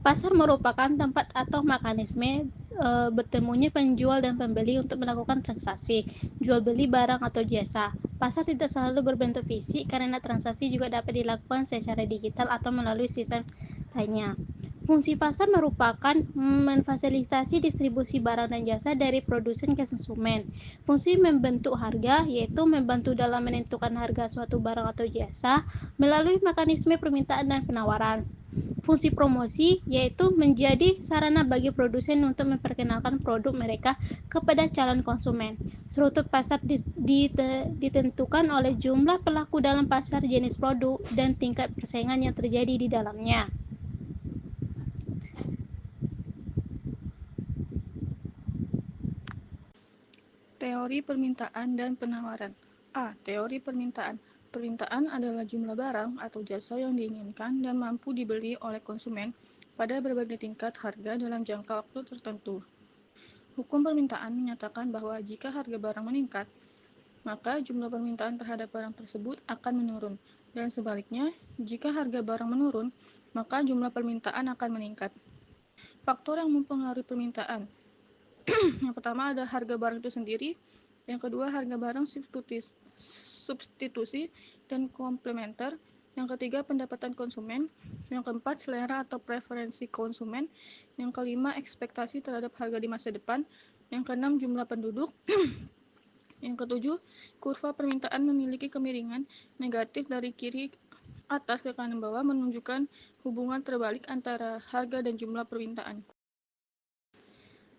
Pasar merupakan tempat atau mekanisme bertemunya penjual dan pembeli untuk melakukan transaksi, jual beli barang atau jasa. Pasar tidak selalu berbentuk fisik karena transaksi juga dapat dilakukan secara digital atau melalui sistem lainnya. Fungsi pasar merupakan memfasilitasi distribusi barang dan jasa dari produsen ke konsumen. Fungsi membentuk harga yaitu membantu dalam menentukan harga suatu barang atau jasa melalui mekanisme permintaan dan penawaran. Fungsi promosi yaitu menjadi sarana bagi produsen untuk memperkenalkan produk mereka kepada calon konsumen. Struktur pasar ditentukan oleh jumlah pelaku dalam pasar, jenis produk, dan tingkat persaingan yang terjadi di dalamnya. Teori permintaan dan penawaran. A. Teori permintaan. Permintaan adalah jumlah barang atau jasa yang diinginkan dan mampu dibeli oleh konsumen pada berbagai tingkat harga dalam jangka waktu tertentu. Hukum permintaan menyatakan bahwa jika harga barang meningkat, maka jumlah permintaan terhadap barang tersebut akan menurun, dan sebaliknya, jika harga barang menurun, maka jumlah permintaan akan meningkat. Faktor yang mempengaruhi permintaan. Yang pertama ada harga barang itu sendiri, yang kedua harga barang substitusi dan komplementer, yang ketiga pendapatan konsumen, yang keempat selera atau preferensi konsumen, yang kelima ekspektasi terhadap harga di masa depan, yang keenam jumlah penduduk, yang ketujuh kurva permintaan memiliki kemiringan negatif dari kiri atas ke kanan bawah menunjukkan hubungan terbalik antara harga dan jumlah permintaan.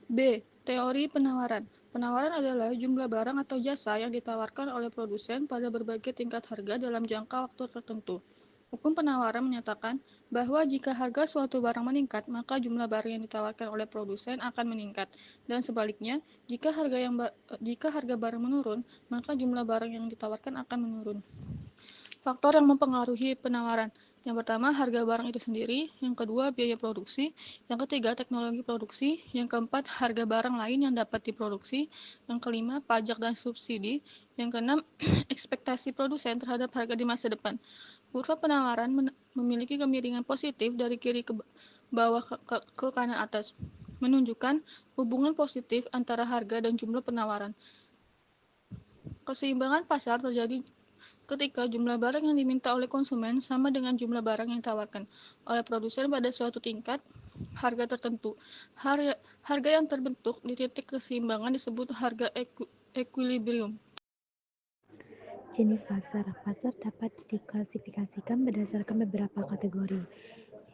B. Teori penawaran. Penawaran adalah jumlah barang atau jasa yang ditawarkan oleh produsen pada berbagai tingkat harga dalam jangka waktu tertentu. Hukum penawaran menyatakan bahwa jika harga suatu barang meningkat, maka jumlah barang yang ditawarkan oleh produsen akan meningkat, dan sebaliknya, jika harga barang menurun, maka jumlah barang yang ditawarkan akan menurun. Faktor yang mempengaruhi penawaran. Yang pertama, harga barang itu sendiri. Yang kedua, biaya produksi. Yang ketiga, teknologi produksi. Yang keempat, harga barang lain yang dapat diproduksi. Yang kelima, pajak dan subsidi. Yang keenam, ekspektasi produsen terhadap harga di masa depan. Kurva penawaran memiliki kemiringan positif dari kiri ke bawah ke kanan atas, menunjukkan hubungan positif antara harga dan jumlah penawaran. Keseimbangan pasar terjadi ketika jumlah barang yang diminta oleh konsumen sama dengan jumlah barang yang ditawarkan oleh produsen pada suatu tingkat harga tertentu. Harga yang terbentuk di titik keseimbangan disebut harga equilibrium. Jenis pasar. Pasar dapat diklasifikasikan berdasarkan beberapa kategori.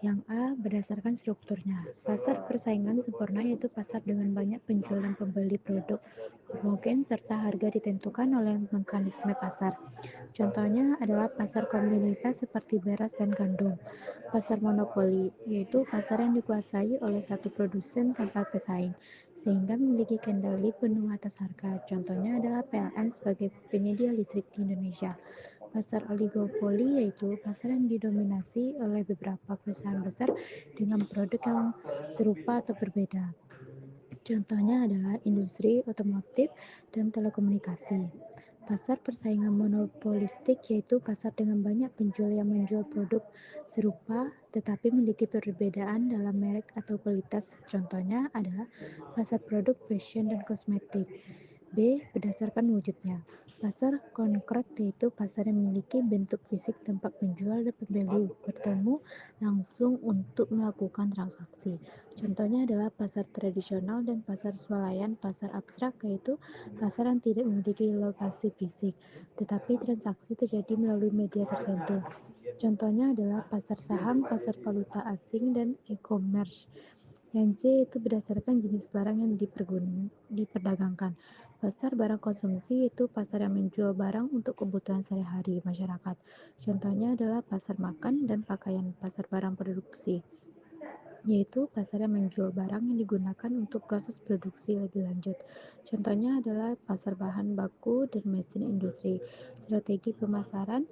Yang A, berdasarkan strukturnya. Pasar persaingan sempurna yaitu pasar dengan banyak penjual dan pembeli produk homogen serta harga ditentukan oleh mekanisme pasar. Contohnya adalah pasar komunitas seperti beras dan gandum. Pasar monopoli, yaitu pasar yang dikuasai oleh satu produsen tanpa pesaing, sehingga memiliki kendali penuh atas harga. Contohnya adalah PLN sebagai penyedia listrik di Indonesia. Pasar oligopoli yaitu pasar yang didominasi oleh beberapa perusahaan besar dengan produk yang serupa atau berbeda. Contohnya adalah industri otomotif dan telekomunikasi. Pasar persaingan monopolistik yaitu pasar dengan banyak penjual yang menjual produk serupa tetapi memiliki perbedaan dalam merek atau kualitas. Contohnya adalah pasar produk fashion dan kosmetik. B. Berdasarkan wujudnya. Pasar konkret yaitu pasar yang memiliki bentuk fisik tempat penjual dan pembeli bertemu langsung untuk melakukan transaksi. Contohnya adalah pasar tradisional dan pasar swalayan. Pasar abstrak yaitu pasar yang tidak memiliki lokasi fisik, tetapi transaksi terjadi melalui media tertentu. Contohnya adalah pasar saham, pasar valuta asing, dan e-commerce. Yang C itu berdasarkan jenis barang yang diperdagangkan. Pasar barang konsumsi itu pasar yang menjual barang untuk kebutuhan sehari-hari masyarakat. Contohnya adalah pasar makan dan pakaian, pasar barang produksi, yaitu pasar yang menjual barang yang digunakan untuk proses produksi lebih lanjut. Contohnya adalah pasar bahan baku dan mesin industri. Strategi pemasaran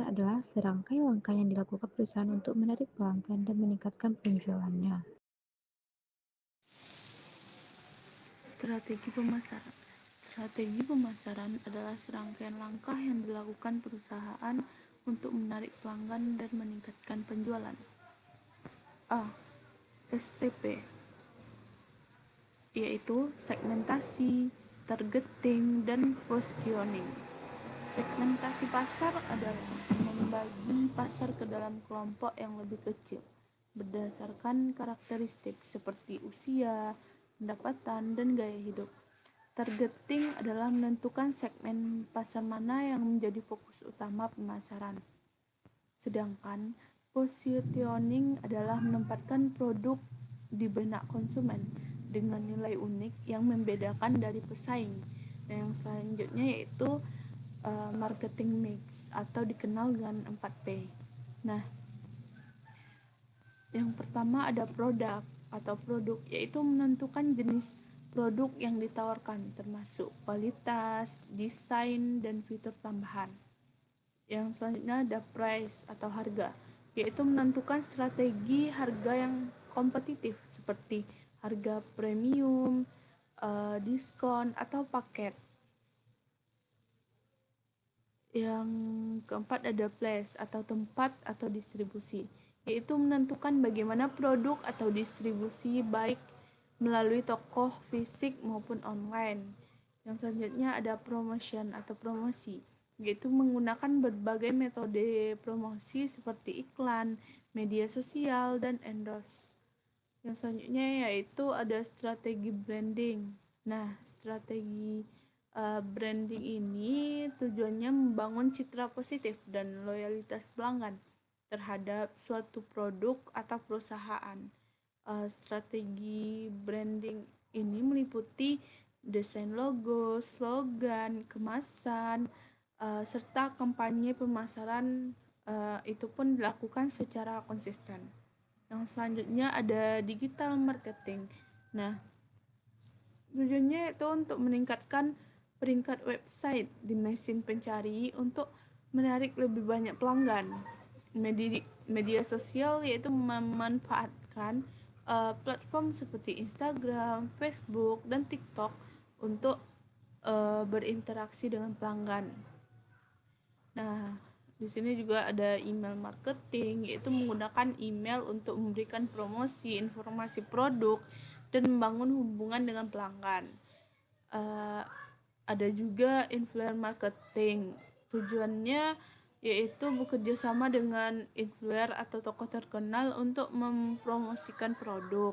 adalah serangkai langkah yang dilakukan perusahaan untuk menarik pelanggan dan meningkatkan penjualannya. Strategi pemasaran. Strategi pemasaran adalah serangkaian langkah yang dilakukan perusahaan untuk menarik pelanggan dan meningkatkan penjualan. A. STP, yaitu segmentasi, targeting, dan positioning. Segmentasi pasar adalah membagi pasar ke dalam kelompok yang lebih kecil berdasarkan karakteristik seperti usia, pendapatan, dan gaya hidup. Targeting adalah menentukan segmen pasar mana yang menjadi fokus utama pemasaran. Sedangkan positioning adalah menempatkan produk di benak konsumen dengan nilai unik yang membedakan dari pesaing. Dan yang selanjutnya yaitu marketing mix atau dikenal dengan 4P. Nah, yang pertama ada produk, yaitu menentukan jenis produk yang ditawarkan termasuk kualitas, desain, dan fitur tambahan. Yang selanjutnya ada price atau harga, yaitu menentukan strategi harga yang kompetitif seperti harga premium, diskon, atau paket. Yang keempat ada place atau tempat atau distribusi, yaitu menentukan bagaimana produk atau distribusi baik melalui toko fisik maupun online. Yang selanjutnya ada promotion atau promosi, yaitu menggunakan berbagai metode promosi seperti iklan, media sosial, dan endorse. Yang selanjutnya yaitu ada strategi branding. Nah, strategi branding ini tujuannya membangun citra positif dan loyalitas pelanggan terhadap suatu produk atau perusahaan. Strategi branding ini meliputi desain logo, slogan, kemasan, serta kampanye pemasaran. Itu pun dilakukan secara konsisten. Yang selanjutnya ada digital marketing. Nah, tujuannya itu untuk meningkatkan peringkat website di mesin pencari untuk menarik lebih banyak pelanggan. Media sosial yaitu memanfaatkan platform seperti Instagram, Facebook, dan TikTok untuk berinteraksi dengan pelanggan. Nah, di sini juga ada email marketing, yaitu menggunakan email untuk memberikan promosi, informasi produk, dan membangun hubungan dengan pelanggan. Ada juga influencer marketing, tujuannya yaitu bekerja sama dengan influencer atau tokoh terkenal untuk mempromosikan produk.